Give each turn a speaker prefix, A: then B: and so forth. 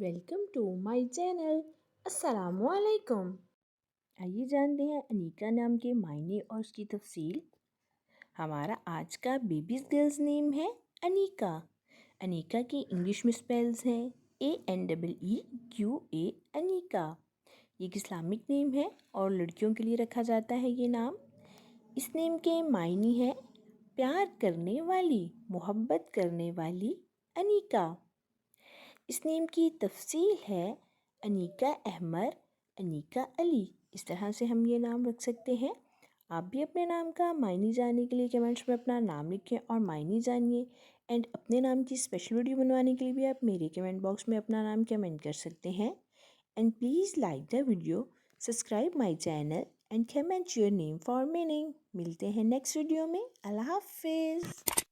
A: Welcome to my channel. अस्सलामुअलैकुम। आइए जानते हैं अनीका नाम के मायने और उसकी तफसील। हमारा आज का बेबीज़ गर्ल्स नेम है अनीका। अनीका की इंग्लिश में स्पेल्स हैं ANEEQA अनीका। ये एक इस्लामिक नेम है और लड़कियों के लिए रखा जाता है ये नाम। इस नेम के मायने हैं प्यार करने वाली, मोहब्बत करने वाली अनीका। इस नेम की तफसील है अनीका अहमर, अनीका अली। इस तरह से हम ये नाम रख सकते हैं। आप भी अपने नाम का मायने जानने के लिए कमेंट्स में अपना नाम लिखें और मायने जानिए। एंड अपने नाम की स्पेशल वीडियो बनवाने के लिए भी आप मेरे कमेंट बॉक्स में अपना नाम कमेंट कर सकते हैं। And please like the video, subscribe my channel and comment your name for meaning. मिलते हैं नेक्स्ट वीडियो में। अल्लाह हाफिज़।